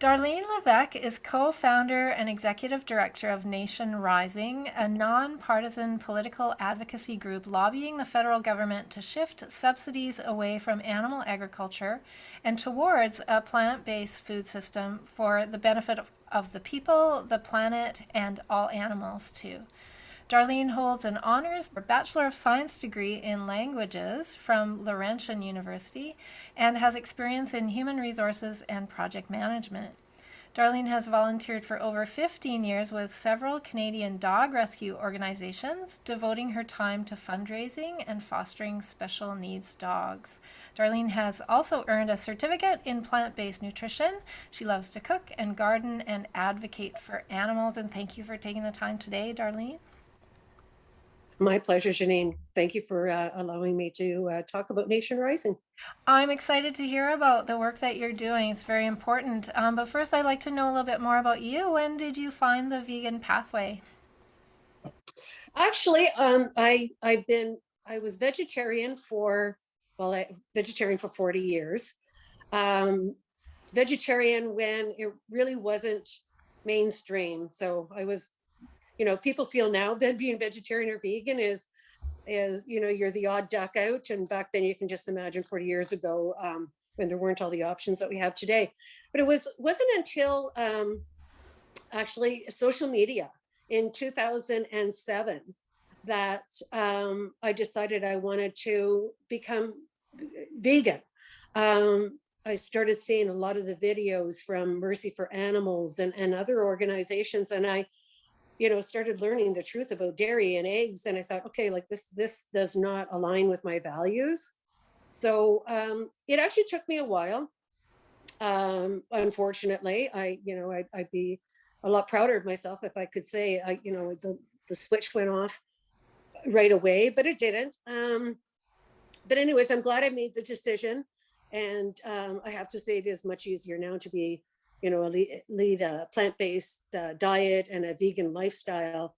Darlene Levecque is co-founder and executive director of Nation Rising, a non-partisan political advocacy group lobbying the federal government to shift subsidies away from animal agriculture and towards a plant-based food system for the benefit of the people, the planet, and all animals too. Darlene holds an honors Bachelor of Science degree in languages from Laurentian University and has experience in human resources and project management. Darlene has volunteered for over 15 years with several Canadian dog rescue organizations, devoting her time to fundraising and fostering special needs dogs. Darlene has also earned a certificate in plant-based nutrition. She loves to cook and garden and advocate for animals. And thank you for taking the time today, Darlene. My pleasure, Janine. Thank you for allowing me to talk about Nation Rising. I'm excited to hear about the work that you're doing. It's very important. But first, I'd like to know a little bit more about you. When did you find the vegan pathway? Actually, I was vegetarian for vegetarian for 40 years. Vegetarian when it really wasn't mainstream. So I was, people feel now that being vegetarian or vegan is you're the odd duck out, and back then you can just imagine 40 years ago, when there weren't all the options that we have today. But wasn't until actually social media in 2007 that I decided I wanted to become vegan. I started seeing a lot of the videos from Mercy for Animals and other organizations, and I started learning the truth about dairy and eggs. And I thought, okay, like this does not align with my values. So it actually took me a while. Unfortunately, I'd be a lot prouder of myself if I could say, the switch went off right away, but it didn't. But anyways, I'm glad I made the decision. And I have to say it is much easier now to be lead a plant-based diet and a vegan lifestyle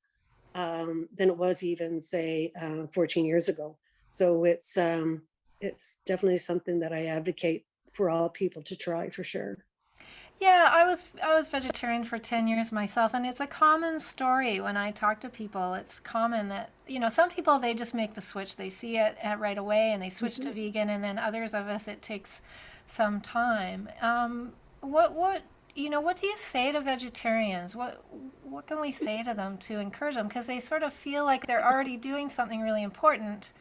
than it was even, say, 14 years ago. So it's definitely something that I advocate for all people to try, for sure. Yeah, I was vegetarian for 10 years myself, and it's a common story when I talk to people. It's common that, some people, they just make the switch. They see it right away and they switch to vegan, and then others of us, it takes some time. What do you say to vegetarians? What can we say to them to encourage them? Because they sort of feel like they're already doing something really important,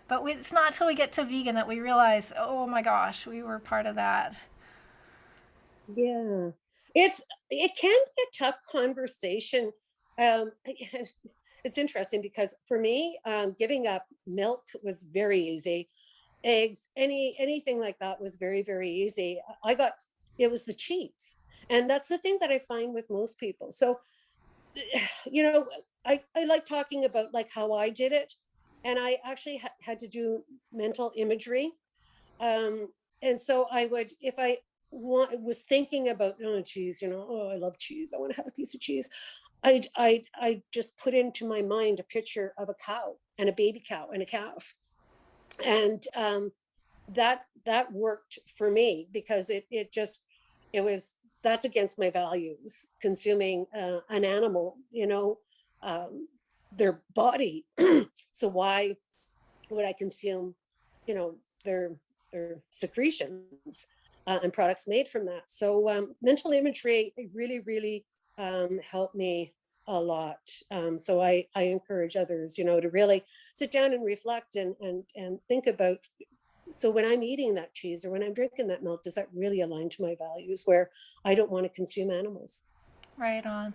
but it's not until we get to vegan that we realize, oh my gosh, we were part of that. Yeah, it can be a tough conversation. It's interesting because for me, giving up milk was very easy. Eggs, anything like that was very, very easy. It was the cheese, and that's the thing that I find with most people. So, you know, I like talking about like how I did it, and I actually had to do mental imagery. And so I would, if I was thinking about, oh, cheese, oh, I love cheese, I want to have a piece of cheese. I just put into my mind a picture of a cow and a baby cow and a calf. And that worked for me because it was, that's against my values, consuming an animal, their body. So why would I consume, their secretions and products made from that? So mental imagery really, really helped me a lot. So I encourage others, to really sit down and reflect and think about, so when I'm eating that cheese or when I'm drinking that milk, does that really align to my values where I don't want to consume animals? Right on.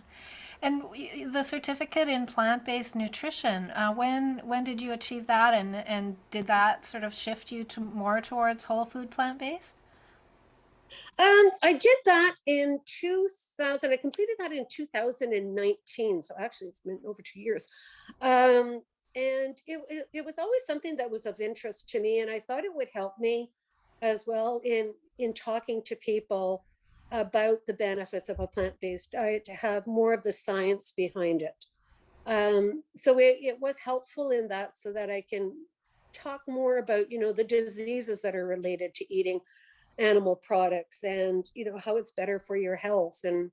And the certificate in plant-based nutrition, when did you achieve that, and did that sort of shift you to more towards whole food plant-based? I did that in 2000. I completed that in 2019. So actually, it's been over 2 years. And it was always something that was of interest to me, and I thought it would help me as well in talking to people about the benefits of a plant-based diet, to have more of the science behind it. So it was helpful in that, so that I can talk more about the diseases that are related to eating, animal products, and how it's better for your health, and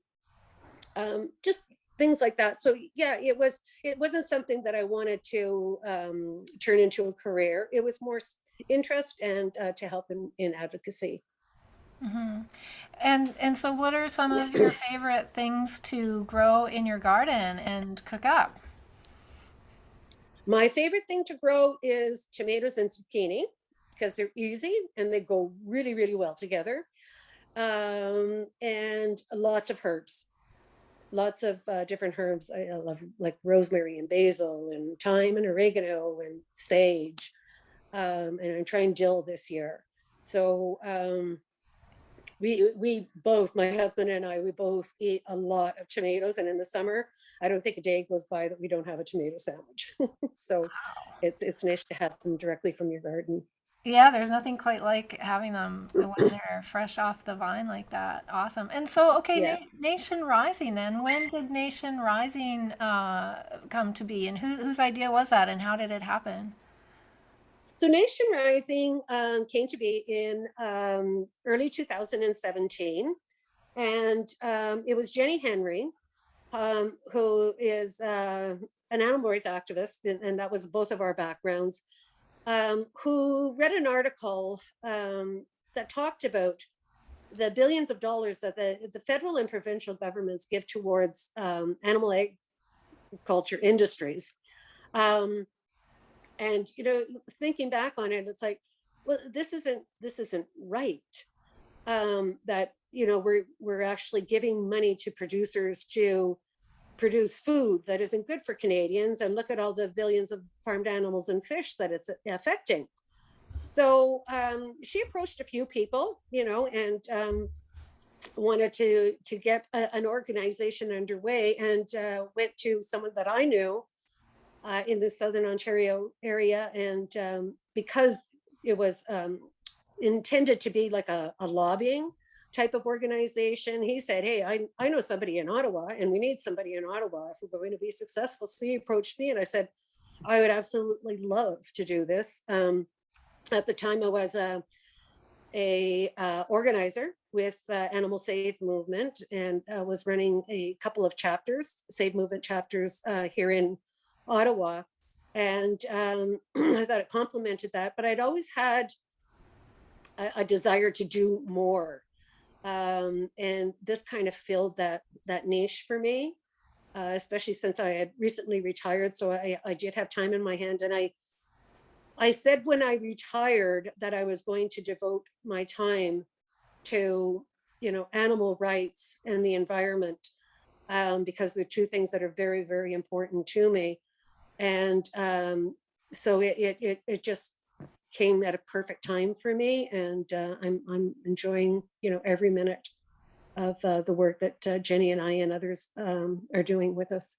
just things like that. So yeah, it wasn't something that I wanted to turn into a career. It was more interest, and to help in advocacy. And so what are some of your favorite things to grow in your garden and cook up? My favorite thing to grow is tomatoes and zucchini, because they're easy and they go really, really well together. And lots of herbs, lots of different herbs. I love like rosemary and basil and thyme and oregano and sage. And I'm trying dill this year. So we both, my husband and I, we both eat a lot of tomatoes, and in the summer I don't think a day goes by that we don't have a tomato sandwich. So it's nice to have them directly from your garden. Yeah, there's nothing quite like having them when they're fresh off the vine like that. Awesome. And so, okay, Yeah. Nation Rising then. When did Nation Rising come to be, and whose idea was that, and how did it happen? So Nation Rising came to be in early 2017, and it was Jenny Henry, who is an animal rights activist, and that was both of our backgrounds, who read an article that talked about the billions of dollars that the federal and provincial governments give towards animal agriculture industries. Um, and thinking back on it, it's like, well, this isn't right. That we're actually giving money to producers to produce food that isn't good for Canadians, and look at all the billions of farmed animals and fish that it's affecting. So she approached a few people, and wanted to get an organization underway, and went to someone that I knew in the Southern Ontario area. And because it was intended to be like a lobbying type of organization, he said, hey, I know somebody in Ottawa, and we need somebody in Ottawa if we're going to be successful. So he approached me, and I said, I would absolutely love to do this. At the time, I was a organizer with Animal Save Movement, and was running a couple of chapters, Save Movement chapters, here in Ottawa. And I thought it complemented that, but I'd always had a desire to do more. And this kind of filled that niche for me, especially since I had recently retired. So I did have time in my hand, and I said when I retired that I was going to devote my time to animal rights and the environment, because they're two things that are very, very important to me. And so it just came at a perfect time for me, and I'm enjoying every minute of the work that Jenny and I and others are doing with us.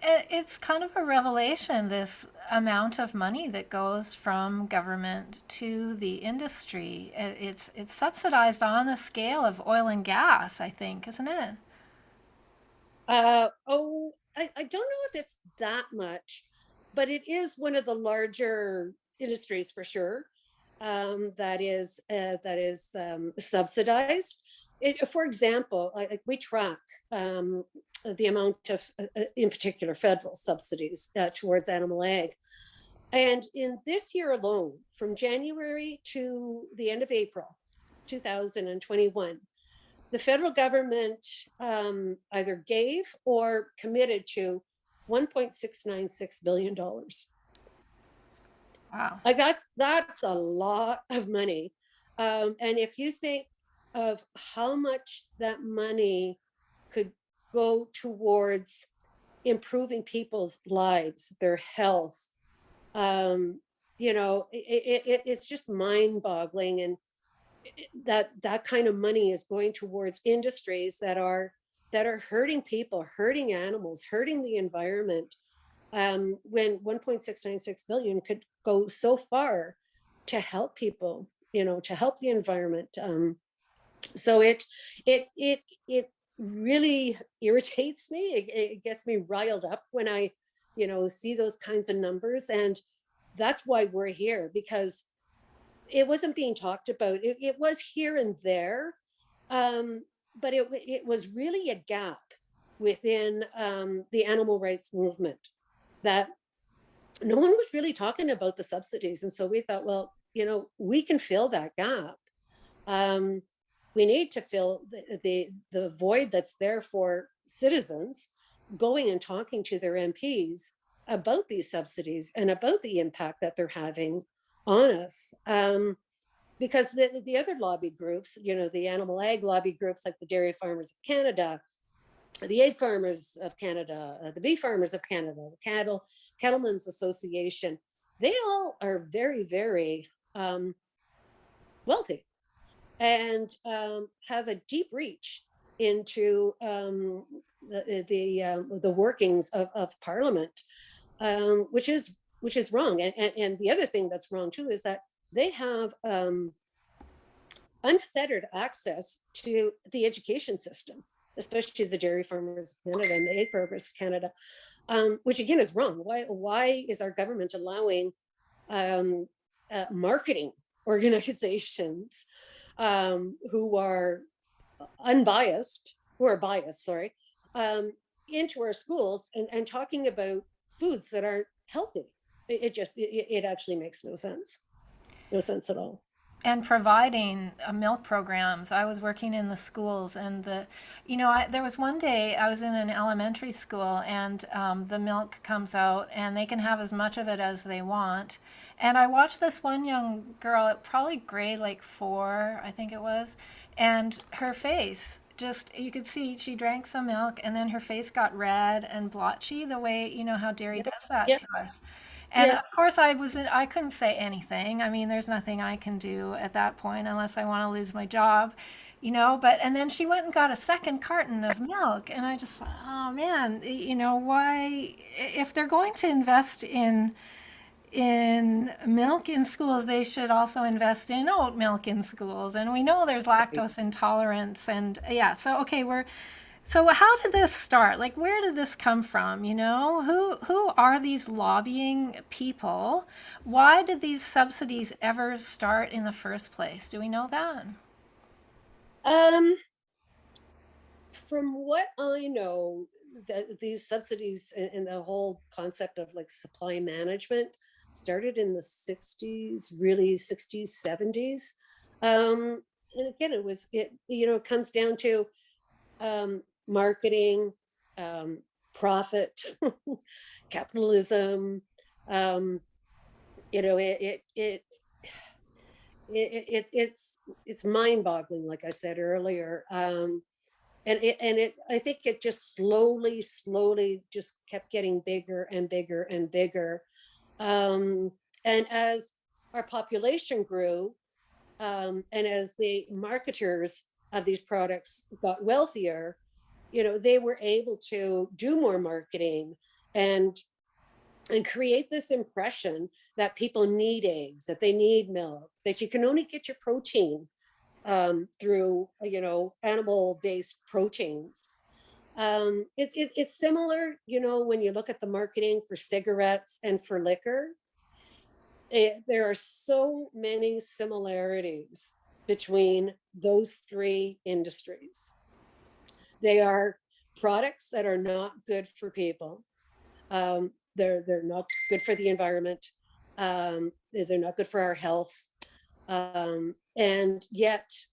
It's kind of a revelation, this amount of money that goes from government to the industry. It's subsidized on the scale of oil and gas, I think, isn't it? Oh, I don't know if it's that much, but it is one of the larger industries for sure. That is subsidized. For example, we track the amount of, in particular, federal subsidies towards animal ag. And in this year alone, from January to the end of April 2021, the federal government either gave or committed to $1.696 billion. Wow. Like that's a lot of money. And if you think of how much that money could go towards improving people's lives, their health, it's just mind-boggling. And that kind of money is going towards industries that are hurting people, hurting animals, hurting the environment. When 1.696 billion could go so far to help people, to help the environment. So it really irritates me. It gets me riled up when I, see those kinds of numbers, and that's why we're here, because it wasn't being talked about. It was here and there, but it was really a gap within the animal rights movement that no one was really talking about the subsidies. And so we thought, well, we can fill that gap. Um, we need to fill the void that's there for citizens going and talking to their MPs about these subsidies and about the impact that they're having on us. Because the other lobby groups, the animal ag lobby groups like the Dairy Farmers of Canada, the Egg Farmers of Canada, the Beef Farmers of Canada, the Cattlemen's Association, they all are very, very wealthy and have a deep reach into the workings of Parliament, which is wrong. And the other thing that's wrong too is that they have unfettered access to the education system, especially the Dairy Farmers of Canada and the Egg Farmers of Canada, which again is wrong. Why is our government allowing marketing organizations who are unbiased, who are biased, sorry, into our schools and talking about foods that aren't healthy? It actually makes no sense at all. And providing milk programs. I was working in the schools, and there was one day I was in an elementary school, and the milk comes out, and they can have as much of it as they want. And I watched this one young girl, probably grade like 4, I think it was, and her face just, you could see she drank some milk, and then her face got red and blotchy, the way how dairy Yep. does that Yep. to us. And Yep. of course, I couldn't say anything. I mean, there's nothing I can do at that point unless I want to lose my job, and then she went and got a second carton of milk. And I just thought, oh man, why, if they're going to invest in milk in schools, they should also invest in oat milk in schools. And we know there's lactose intolerance. And yeah, so okay, so how did this start? Like, where did this come from? Who are these lobbying people? Why did these subsidies ever start in the first place? Do we know that? Um, from what I know, that these subsidies and the whole concept of like supply management started in the 60s, really 60s, 70s. And again, it comes down to marketing, profit, capitalism. Um, you know, it's mind-boggling, like I said earlier. I think it just slowly just kept getting bigger and bigger and bigger. Um, and as our population grew, and as the marketers of these products got wealthier, they were able to do more marketing and create this impression that people need eggs, that they need milk, that you can only get your protein through animal-based proteins. It's similar, when you look at the marketing for cigarettes and for liquor. There are so many similarities between those three industries. They are products that are not good for people. They're not good for the environment. They're not good for our health. And yet,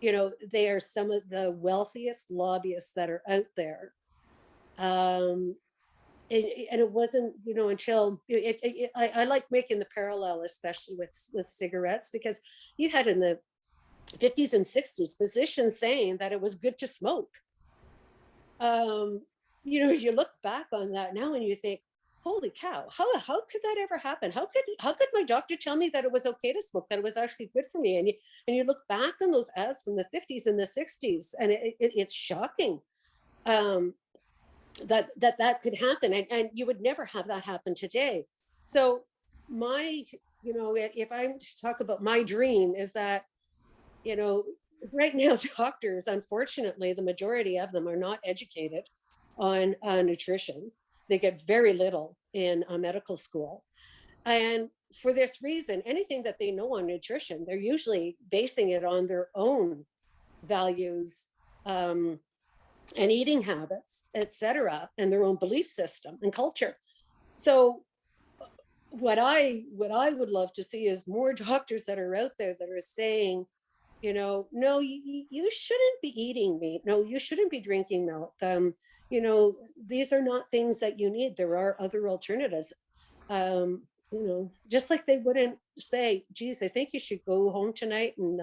they are some of the wealthiest lobbyists that are out there. And it wasn't, until I like making the parallel, especially with cigarettes, because you had in the 50s and 60s physicians saying that it was good to smoke. You look back on that now and you think, holy cow, how could that ever happen? How could my doctor tell me that it was okay to smoke, that it was actually good for me? And you look back on those ads from the 50s and the 60s, and it's shocking. That could happen, and you would never have that happen today. So if I'm to talk about my dream, is that, right now doctors, unfortunately, the majority of them are not educated on nutrition. They get very little in medical school. And for this reason, anything that they know on nutrition, they're usually basing it on their own values, and eating habits, etc., and their own belief system and culture. So what I would love to see is more doctors that are out there that are saying, no, you shouldn't be eating meat. No, you shouldn't be drinking milk. These are not things that you need. There are other alternatives. Just like they wouldn't say, geez, I think you should go home tonight and,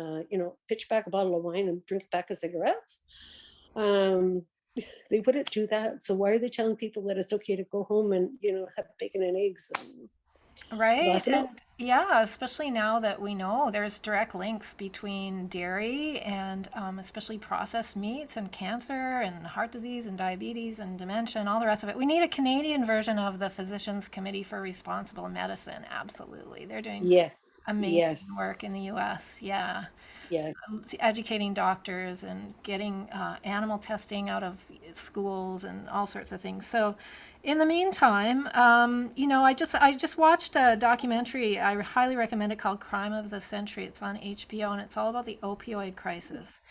pitch back a bottle of wine and drink a pack of cigarettes. Um, they wouldn't do that. So why are they telling people that it's okay to go home and, have bacon and eggs and a Right. glass of And milk? yeah, especially now that we know there's direct links between dairy and especially processed meats and cancer and heart disease and diabetes and dementia and all the rest of it. We need a Canadian version of the Physicians Committee for Responsible Medicine. Absolutely. They're doing Yes, amazing yes, work in the US. Yeah. yes. Educating doctors and getting animal testing out of schools and all sorts of things. So, in the meantime, I just watched a documentary. I highly recommend it called "Crime of the Century." It's on HBO and it's all about the opioid crisis.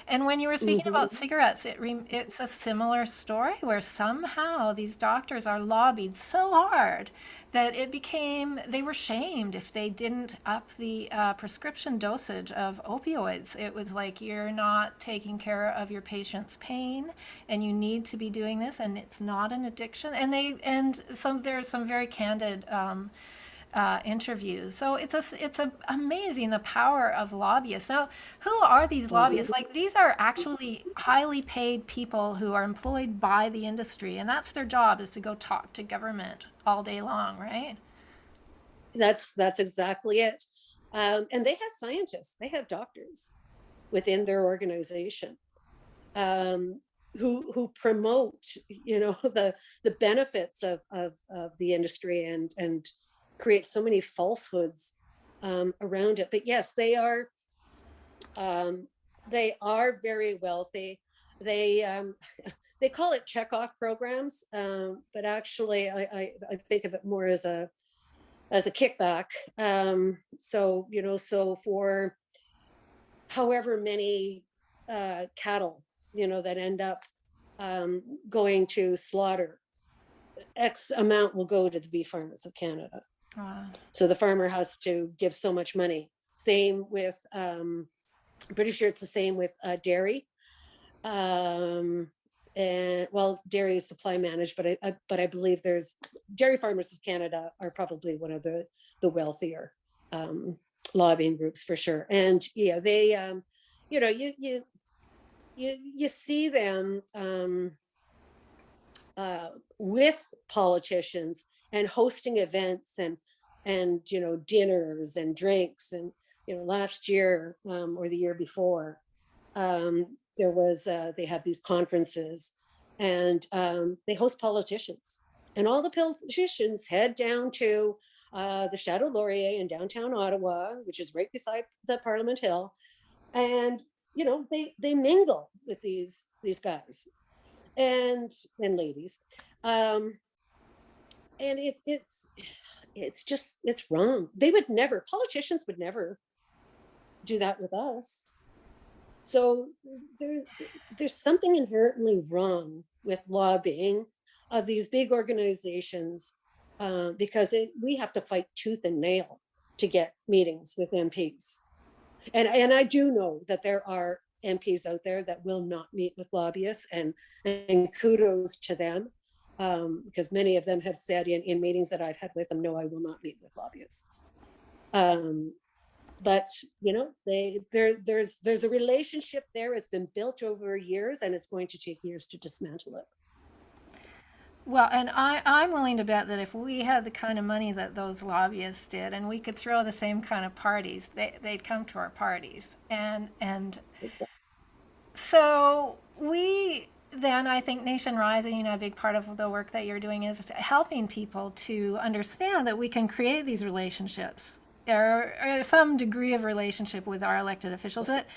And when you were speaking about Hmm. cigarettes, it's a similar story where somehow these doctors are lobbied so hard that they were shamed if they didn't up the prescription dosage of opioids. It was like, you're not taking care of your patient's pain and you need to be doing this, and it's not an addiction. There's some very candid interviews. So it's amazing the power of lobbyists. Now, who are these lobbyists? Like, these are actually highly paid people who are employed by the industry, and that's their job, is to go talk to government all day long, right? That's exactly it. And they have scientists, they have doctors within their organization, um, who promote, the benefits of the industry, and create so many falsehoods around it. But yes, um, they are very wealthy. They they call it checkoff programs, but actually, I think of it more as a kickback. So for however many cattle, that end up going to slaughter, X amount will go to the beef farmers of Canada. Uh, So the farmer has to give so much money. Same with, I'm pretty sure it's the same with dairy. Um, and well, dairy is supply managed, but I believe there's dairy farmers of Canada are probably one of the wealthier um, lobbying groups for sure. And yeah, they you know you see them with politicians and hosting events, and dinners and drinks. And last year, or the year before, there was they have these conferences, and they host politicians, and all the politicians head down to the Chateau Laurier in downtown Ottawa, which is right beside the Parliament Hill. And they mingle with these guys and ladies. um and it's just, it's wrong. They would never, politicians would never do that with us. So there there's something inherently wrong with lobbying of these big organizations, because we have to fight tooth and nail to get meetings with MPs. And I do know that there are MPs out there that will not meet with lobbyists, and kudos to them, because many of them have said in meetings that I've had with them, no, I will not meet with lobbyists. Um, but there's a relationship there. It's been built over years, and it's going to take years to dismantle it. well, and I'm willing to bet that if we had the kind of money that those lobbyists did, and we could throw the same kind of parties, they'd come to our parties. And so I think Nation Rising, a big part of the work that you're doing is helping people to understand that we can create these relationships, or some degree of relationship with our elected officials. That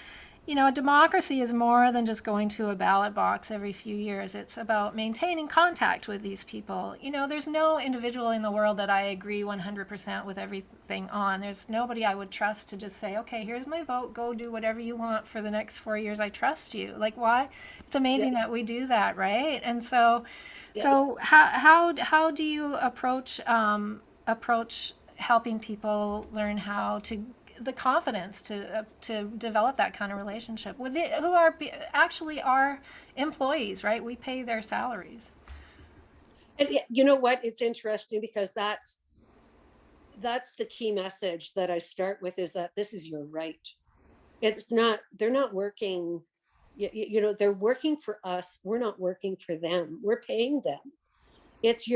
You know, a democracy is more than just going to a ballot box every few years. It's about maintaining contact with these people. You know, there's no individual in the world that I agree 100% with everything on. There's nobody I would trust to just say, okay, here's my vote, go do whatever you want for the next 4 years. I trust you. Like, why? It's Yeah, amazing that we do that, right? And so, yeah. how do you approach helping people learn how to the confidence to develop that kind of relationship with it, who are actually our employees, right? We pay their salaries. And you know what? It's interesting because that's the key message that I start with, is that this is your right. It's not, they're not working, they're working for us. We're not working for them. We're paying them. It's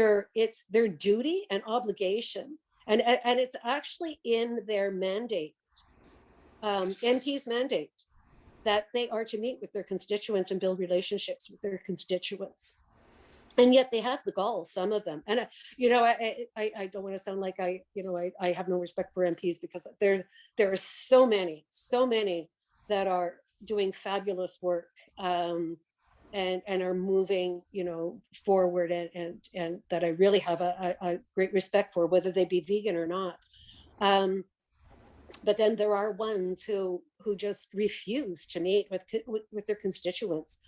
their duty and obligation. And it's actually in their mandate, MP's mandate, that they are to meet with their constituents and build relationships with their constituents. And yet they have the gall, some of them. And I don't want to sound like I have no respect for MPs, because there are so many that are doing fabulous work, and are moving forward, and that I really have a great respect for, whether they be vegan or not. But then there are ones who just refuse to meet with their constituents.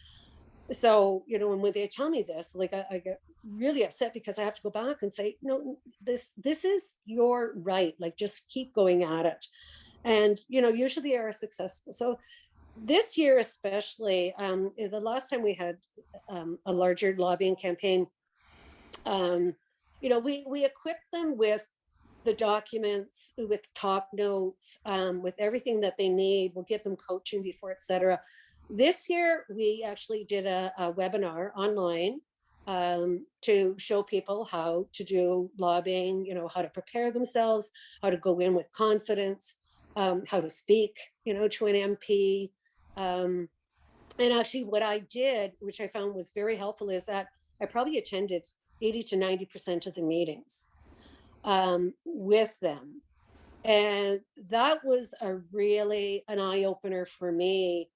So and when they tell me this, like, I get really upset, because I have to go back and say, no, this is your right. Like, just keep going at it. And usually they are successful. So this year especially, the last time we had a larger lobbying campaign, we equipped them with the documents, with talk notes, with everything that they need. We'll give them coaching before, etc. This year, we actually did a webinar online, to show people how to do lobbying, how to prepare themselves, how to go in with confidence, how to speak, to an MP. And actually, what I did, which I found was very helpful, is that I probably attended 80 to 90% of the meetings, with them. And that was really an eye opener for me.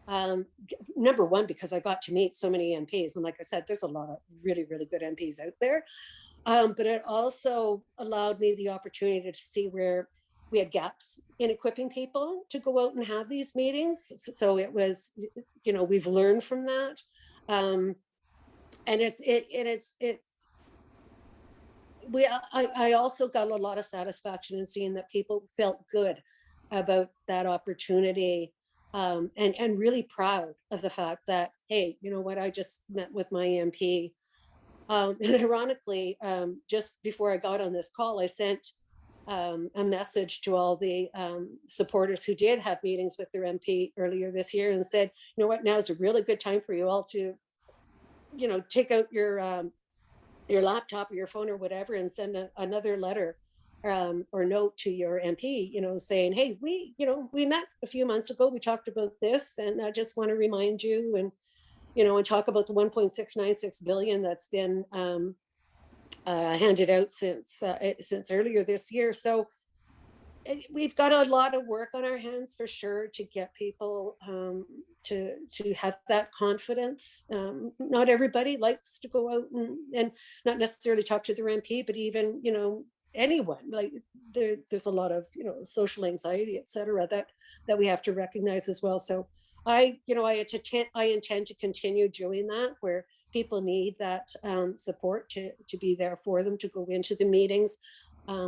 Number one, because I got to meet so many MPs. And like I said, there's a lot of really, really good MPs out there. But it also allowed me the opportunity to see where we had gaps in equipping people to go out and have these meetings. So it was, we've learned from that. And I also got a lot of satisfaction in seeing that people felt good about that opportunity, and really proud of the fact that, hey, you know what, I just met with my MP. And ironically, just before I got on this call, I sent a message to all the supporters who did have meetings with their MP earlier this year, and said, you know what, now is a really good time for you all to, take out your laptop or your phone or whatever, and send another letter, or note to your MP, saying, hey, we met a few months ago, we talked about this, and I just want to remind you, and talk about the 1.696 billion that's been handed out since earlier this year. So we've got a lot of work on our hands, for sure, to get people to have that confidence. Not everybody likes to go out and not necessarily talk to their MP, but even anyone. Like, there's a lot of social anxiety, etc., that we have to recognize as well. So I intend to continue doing that, where people need that support to be there for them, to go into the meetings,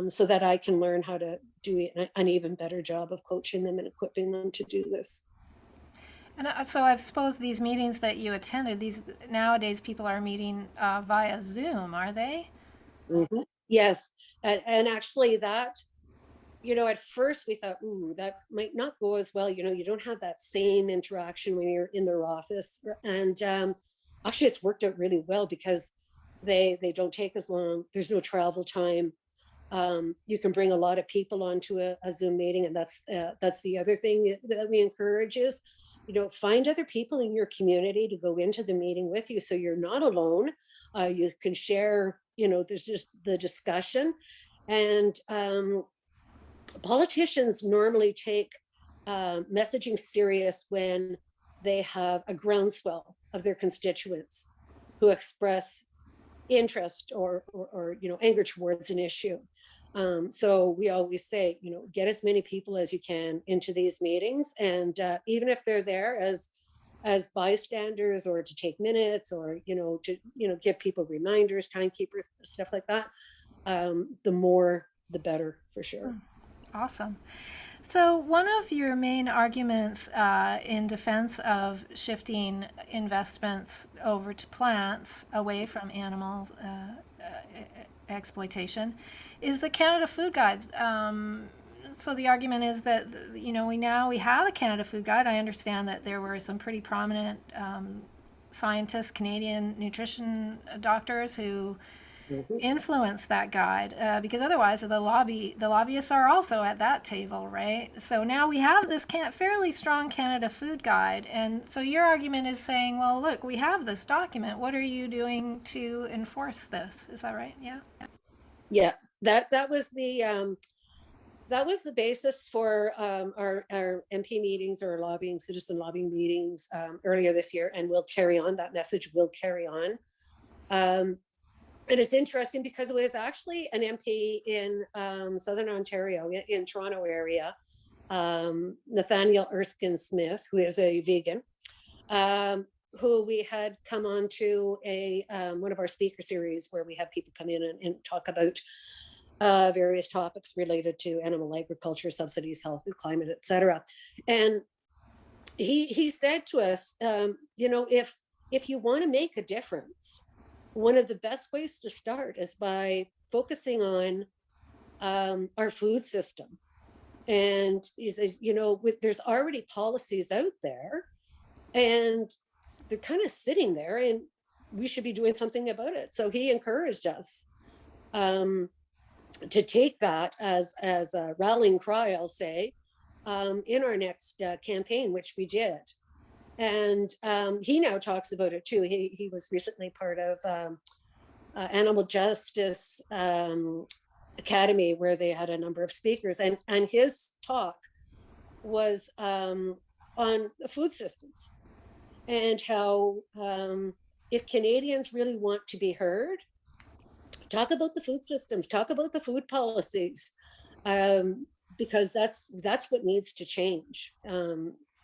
so that I can learn how to do an even better job of coaching them and equipping them to do this. And so I suppose these meetings that you attended, these nowadays people are meeting via Zoom, are they? Mhm. Yes, and actually that, at first we thought, ooh, that might not go as well. You don't have that same interaction when you're in their office, and actually it's worked out really well, because they don't take as long. There's no travel time. You can bring a lot of people onto a Zoom meeting, and that's the other thing that we encourage is, find other people in your community to go into the meeting with you, so you're not alone. You can share, there's just the discussion, and politicians normally take messaging serious when they have a groundswell of their constituents who express interest or anger towards an issue. So we always say, get as many people as you can into these meetings, and even if they're there as bystanders or to take minutes or to give people reminders, timekeepers, stuff like that, the more the better, for sure. Awesome. So, one of your main arguments in defense of shifting investments over to plants away from animal exploitation is the Canada Food Guides. So the argument is that we have a Canada Food Guide. I understand that there were some pretty prominent scientists, Canadian nutrition doctors who Mhm. influence that guide, because otherwise the lobbyists are also at that table, right? So now we have this fairly strong Canada Food Guide, and so your argument is saying, well, look, we have this document. What are you doing to enforce this? Is that right? Yeah. Yeah, that was the basis for our MP meetings or citizen lobbying meetings earlier this year, and we'll carry on. That message will carry on. And it's interesting because it was actually an MP in Southern Ontario, in Toronto area, Nathaniel Erskine Smith, who is a vegan, who we had come on to one of our speaker series where we have people come in and talk about various topics related to animal agriculture, subsidies, health, climate, etc. And he said to us, if you want to make a difference, one of the best ways to start is by focusing on our food system. And he said, there's already policies out there, and they're kind of sitting there, and we should be doing something about it. So he encouraged us to take that as a rallying cry, I'll say, in our next campaign, which we did. And he now talks about it too. He was recently part of Animal Justice Academy, where they had a number of speakers, and his talk was on the food systems and how if Canadians really want to be heard, talk about the food systems, talk about the food policies, because that's what needs to change.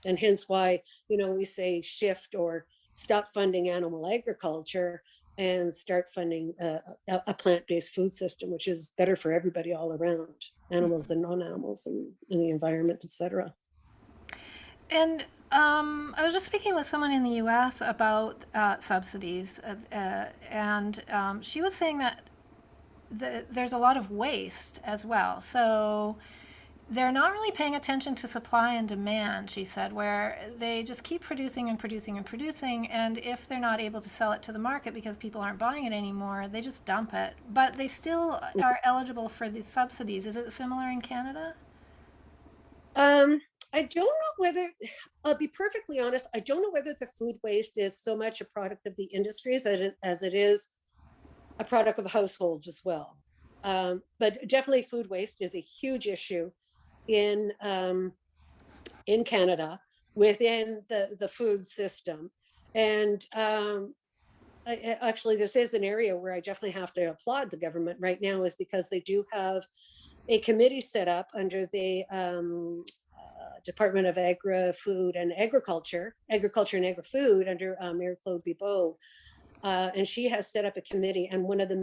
And hence why, we say shift or stop funding animal agriculture and start funding a plant-based food system, which is better for everybody all around, animals and non-animals, and the environment, etc. And I was just speaking with someone in the U.S. about subsidies, and she was saying that there's a lot of waste as well. So they're not really paying attention to supply and demand, she said, where they just keep producing and producing and producing, and if they're not able to sell it to the market because people aren't buying it anymore, they just dump it. But they still are eligible for the subsidies. Is it similar in Canada? I don't know whether, I'll be perfectly honest, I don't know whether the food waste is so much a product of the industries as it is a product of households as well. But definitely food waste is a huge issue in Canada within the food system. And actually, this is an area where I definitely have to applaud the government right now, is because they do have a committee set up under the Department of Agri-Food and Agriculture and Agri-Food under Mayor Claude Bibeau. And she has set up a committee, and one of the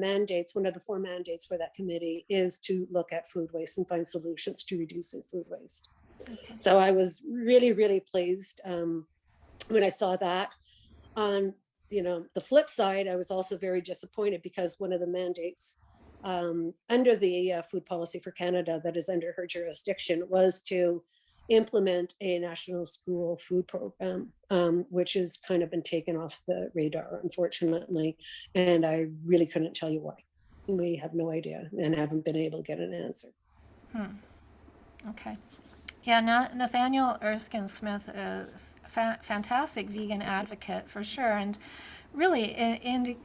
4 mandates for that committee is to look at food waste and find solutions to reducing food waste. Okay. So I was really, really pleased when I saw that. On the flip side, I was also very disappointed because one of the mandates under the food policy for Canada that is under her jurisdiction was to implement a national school food program, which has kind of been taken off the radar, unfortunately. And I really couldn't tell you why. We have no idea and haven't been able to get an answer. Okay. Yeah, Nathaniel Erskine Smith, a fantastic vegan advocate for sure, and really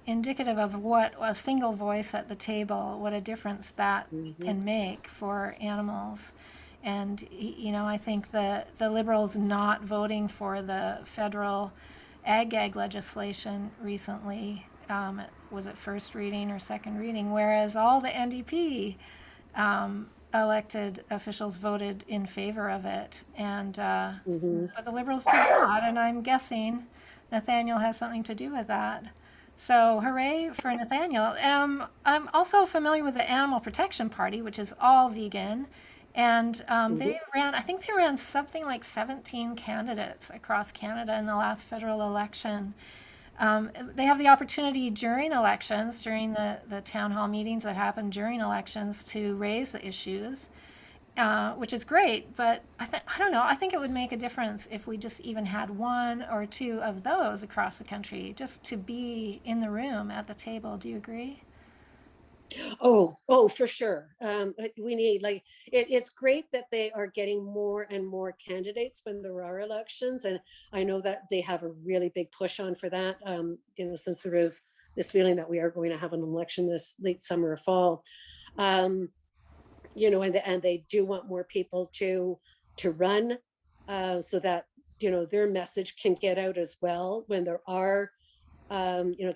indicative of what a single voice at the table, what a difference that can make for animals. And, I think the Liberals not voting for the federal ag legislation recently, was it first reading or second reading, whereas all the NDP elected officials voted in favor of it. And Hmm. but the Liberals did not, and I'm guessing Nathaniel has something to do with that. So hooray for Nathaniel. I'm also familiar with the Animal Protection Party, which is all vegan. And Hmm. I think they ran something like 17 candidates across Canada in the last federal election. They have the opportunity during elections, during the town hall meetings that happen during elections, to raise the issues, which is great. But I don't know. I think it would make a difference if we just even had one or two of those across the country, just to be in the room at the table. Do you agree? Oh, for sure. We need like it's great that they are getting more and more candidates when there are elections, and I know that they have a really big push on for that. Since there is this feeling that we are going to have an election this late summer or fall, um, and they do want more people to run, so that their message can get out as well when there are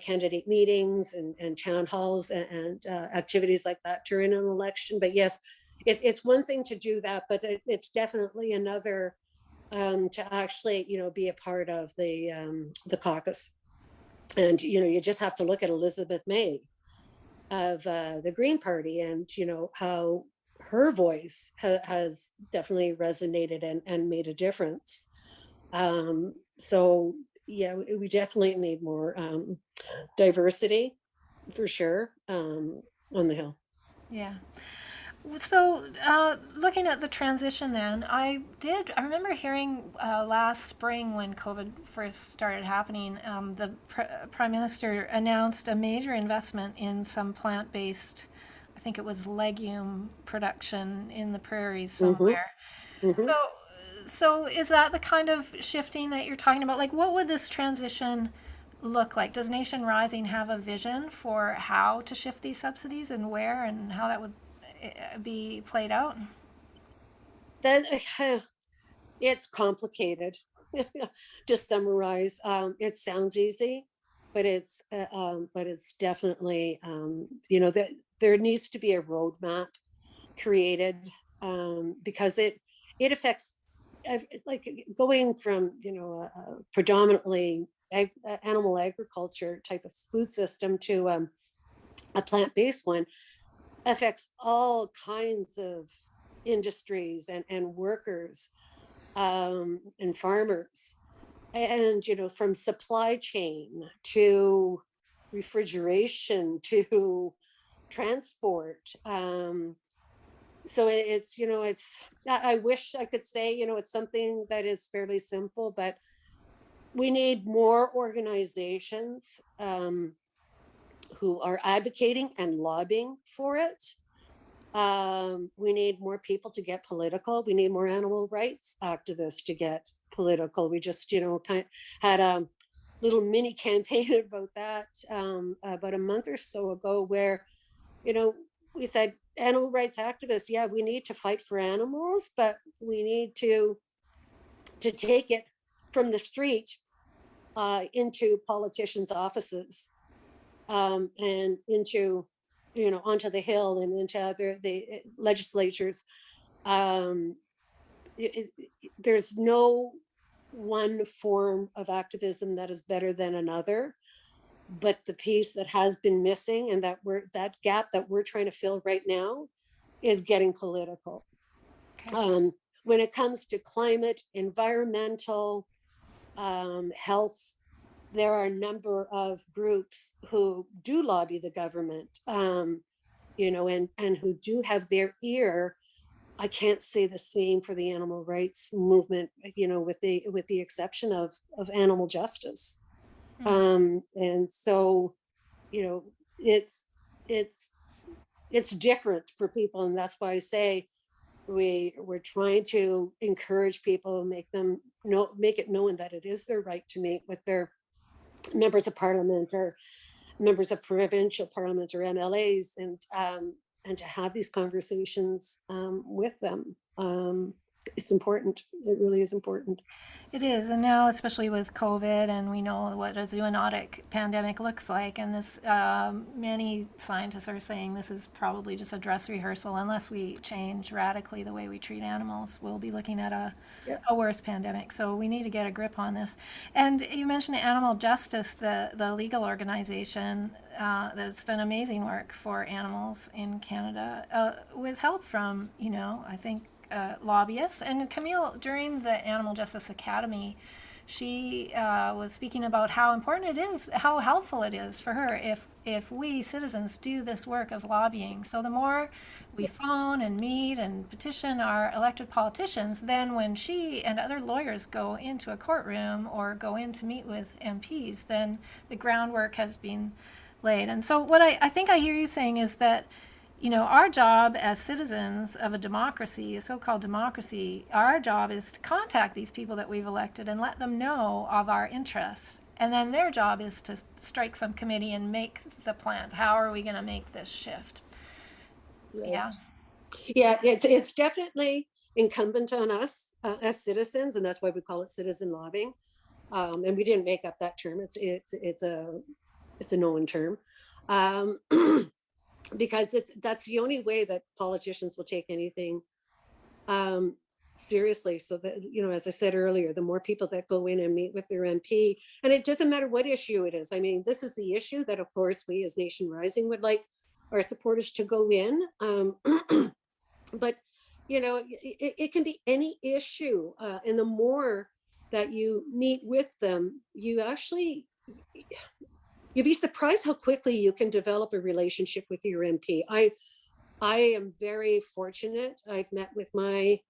candidate meetings and town halls and activities like that during an election. But yes, it's one thing to do that, but it's definitely another to actually be a part of the caucus. And you just have to look at Elizabeth May of the Green Party, and how her voice has definitely resonated and made a difference. So yeah, we definitely need more diversity for sure, on the Hill. Yeah. So, looking at the transition, then I remember hearing last spring when COVID first started happening, the prime minister announced a major investment in some plant-based, I think it was legume production in the prairies Hmm. somewhere. Hmm. So, so is that the kind of shifting that you're talking about? Like, what would this transition look like? Does Nation Rising have a vision for how to shift these subsidies and where and how that would be played out? Then it's complicated to summarize. It sounds easy, but it's definitely that there needs to be a roadmap created, because it affects like going from a predominantly animal agriculture type of food system to a plant-based one, affects all kinds of industries and workers, and farmers, and from supply chain to refrigeration to transport. So it's I wish I could say it's something that is fairly simple, but we need more organizations who are advocating and lobbying for it. We need more people to get political. We need more animal rights activists to get political. We just kind of had a little mini campaign about that about a month or so ago, where you know we said animal rights activists, yeah, we need to fight for animals, but we need to take it from the street into politicians' offices, and into onto the Hill and into the legislatures. um there's no one form of activism that is better than another, but the piece that has been missing, and that gap that we're trying to fill right now, is getting political. Okay. um when it comes to climate, environmental, health, there are a number of groups who do lobby the government, and who do have their ear. I can't say the same for the animal rights movement, with the exception of animal justice. Hmm. And so, you know, it's it's it's different for people, and that's why I say we're trying to encourage people, make it known that it is their right to meet with their members of parliament or members of provincial parliaments or MLAs, and to have these conversations with them. It's important. It really is important. It is, and now especially with COVID, and we know what a zoonotic pandemic looks like, and this many scientists are saying this is probably just a dress rehearsal. Unless we change radically the way we treat animals, we'll be looking at Yeah. a worse pandemic. So we need to get a grip on this. And you mentioned Animal Justice, the legal organization that's done amazing work for animals in Canada, with help from, I think lobbyists. And Camille, during the Animal Justice Academy, she was speaking about how important it is, how helpful it is for her if we citizens do this work of lobbying. So the more we phone and meet and petition our elected politicians, then when she and other lawyers go into a courtroom or go in to meet with MPs, then the groundwork has been laid. And so what I think I hear you saying is that our job as citizens of a democracy, a so-called democracy, our job is to contact these people that we've elected and let them know of our interests. And then their job is to strike some committee and make the plans. How are we going to make this shift? Yeah. Yeah, it's definitely incumbent on us as citizens, and that's why we call it citizen lobbying. And we didn't make up that term. It's a known term. Um, because that's the only way that politicians will take anything um, seriously. So that, as I said earlier, the more people that go in and meet with their MP, and it doesn't matter what issue it is. I mean, this is the issue that, of course, we as Nation Rising would like our supporters to go in. But it can be any issue, and the more that you meet with them, you'd be surprised how quickly you can develop a relationship with your MP. I am very fortunate. I've met with my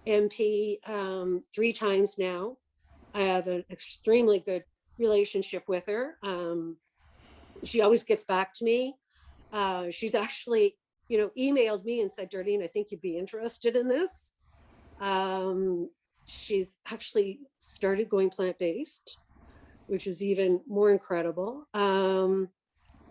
MP 3 times now. I have an extremely good relationship with her. She always gets back to me. She's actually, emailed me and said, Darlene, I think you'd be interested in this. She's actually started going plant-based, which is even more incredible. And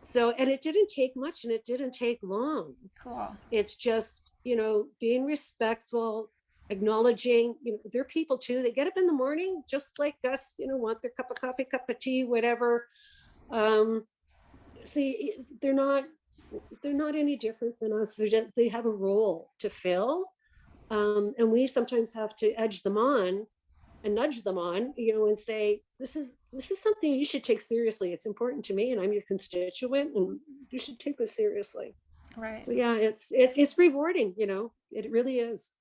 it didn't take much and it didn't take long. Cool. It's just, being respectful, acknowledging, they're people too. They get up in the morning, just like us, want their cup of coffee, cup of tea, whatever. See, they're not any different than us. They have a role to fill. And we sometimes have to edge them on and nudge them on, and say, this is something you should take seriously. It's important to me and I'm your constituent and you should take this seriously. Right. So yeah, it's rewarding, it really is.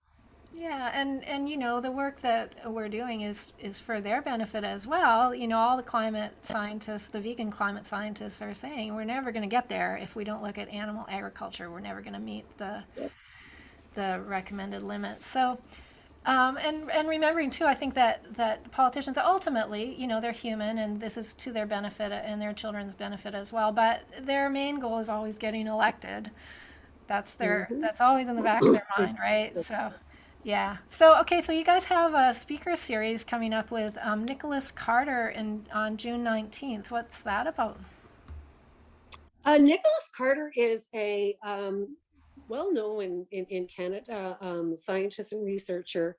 Yeah, and the work that we're doing is for their benefit as well. All the climate scientists, the vegan climate scientists are saying we're never going to get there if we don't look at animal agriculture. We're never going to meet the recommended limits. So and remembering too, I think that politicians ultimately, they're human, and this is to their benefit and their children's benefit as well. But their main goal is always getting elected. That's always in the back of their mind, right? So, yeah. So okay, so you guys have a speaker series coming up with Nicholas Carter on June 19th. What's that about? Nicholas Carter is a well-known in Canada scientist and researcher,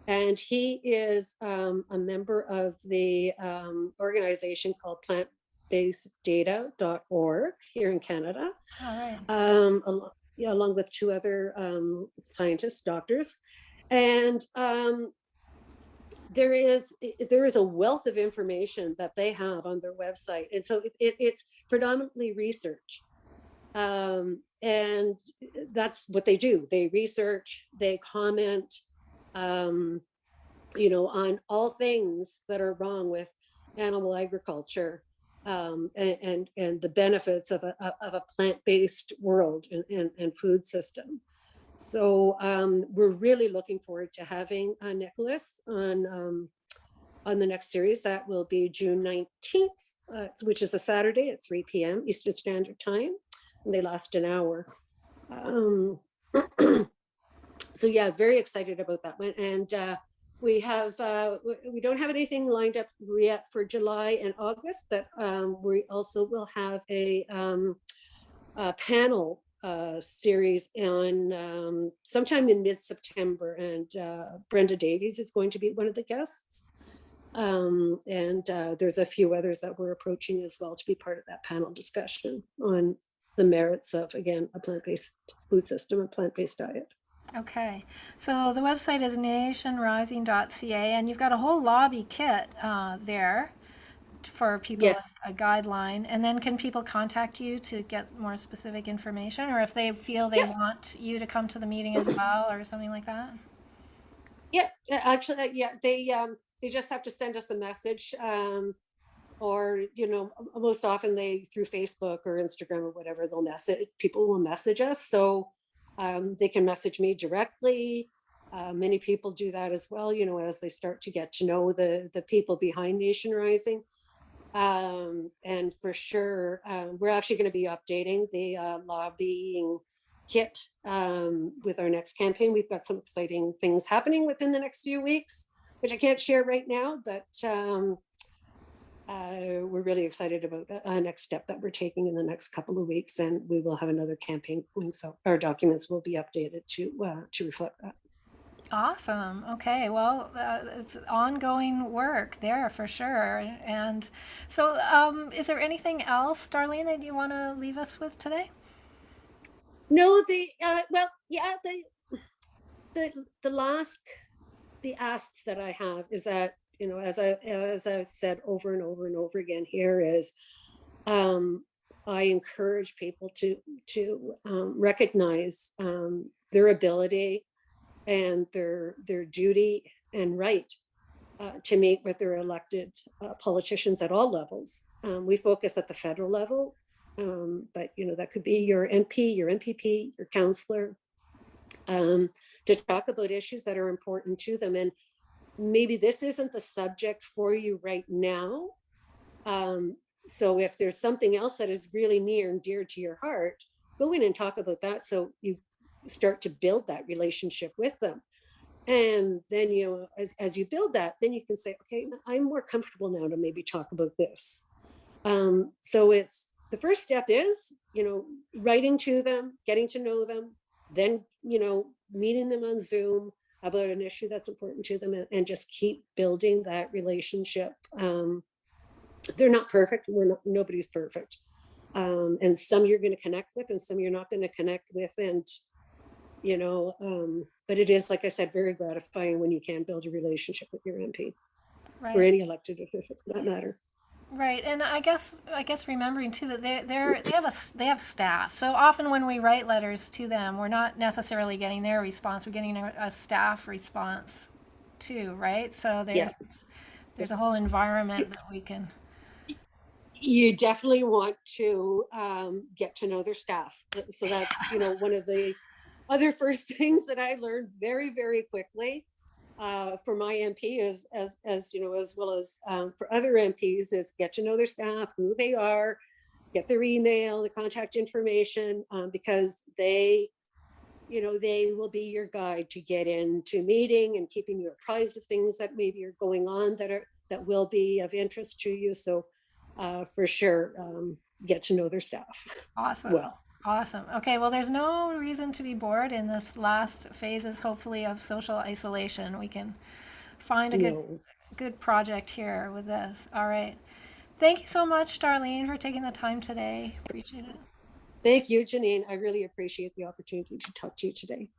and he is a member of the organization called plantbaseddata.org here in Canada. All right. Along with 2 other scientists, doctors, and there is a wealth of information that they have on their website, and so it's predominantly research. And that's what they do. They research, they comment, on all things that are wrong with animal agriculture, and the benefits of a plant-based world and food system. So we're really looking forward to having Nicholas on the next series. That will be June 19th, which is a Saturday at 3 p.m. Eastern Standard Time. And they last an hour. So yeah, very excited about that one. And we don't have anything lined up yet for July and August, but we also will have a panel series on sometime in mid-September, and Brenda Davies is going to be one of the guests. And there's a few others that we're approaching as well to be part of that panel discussion on the merits of, again, a plant-based food system, a plant-based diet. Okay, so the website is nationrising.ca, and you've got a whole lobby kit there for people, Yes. a guideline. And then can people contact you to get more specific information, or if they feel they Yes. want you to come to the meeting as well, or something like that? Yeah. Actually, yeah. They just have to send us a message, or most often they through Facebook or Instagram or whatever, they'll message people will message us. So they can message me directly. Many people do that as well, as they start to get to know the people behind Nation Rising. And for sure, we're actually going to be updating the lobbying kit with our next campaign. We've got some exciting things happening within the next few weeks, which I can't share right now, but we're really excited about a next step that we're taking in the next couple of weeks, and we will have another campaign going. So our documents will be updated to reflect that. Awesome. Okay. Well, it's ongoing work there for sure. And so, is there anything else, Darlene, that you want to leave us with today? No, well, yeah, the last the ask that I have is that, as I said over and over and over again here, is I encourage people to recognize their ability and their duty and right to meet with their elected politicians at all levels. We focus at the federal level, but that could be your MP, your MPP, your councillor, to talk about issues that are important to them. And maybe this isn't the subject for you right now. So if there's something else that is really near and dear to your heart, go in and talk about that, so you start to build that relationship with them. And then, as you build that, then you can say, okay, I'm more comfortable now to maybe talk about this. So it's the first step is, writing to them, getting to know them, then, meeting them on Zoom about an issue that's important to them, and just keep building that relationship. They're not perfect. Nobody's perfect. And some you're going to connect with and some you're not going to connect with. And, but it is, like I said, very gratifying when you can build a relationship with your MP or Right. any elected official for that matter. Right, and I guess remembering too that they have staff. So often when we write letters to them, we're not necessarily getting their response. We're getting a staff response too, right? So there's Yes. there's a whole environment that we can. You definitely want to get to know their staff. So that's, one of the other first things that I learned very, very quickly for my MP is, as well as for other MPs, is get to know their staff, who they are, get their email, the contact information, because they will be your guide to get into meeting and keeping you apprised of things that maybe are going on that will be of interest to you. So for sure, get to know their staff Awesome. well. Awesome. Okay, well, there's no reason to be bored in this last phases, hopefully, of social isolation. We can find a No, good project here with this. All right. Thank you so much, Darlene, for taking the time today. Appreciate it. thank you, Janine. I really appreciate the opportunity to talk to you today.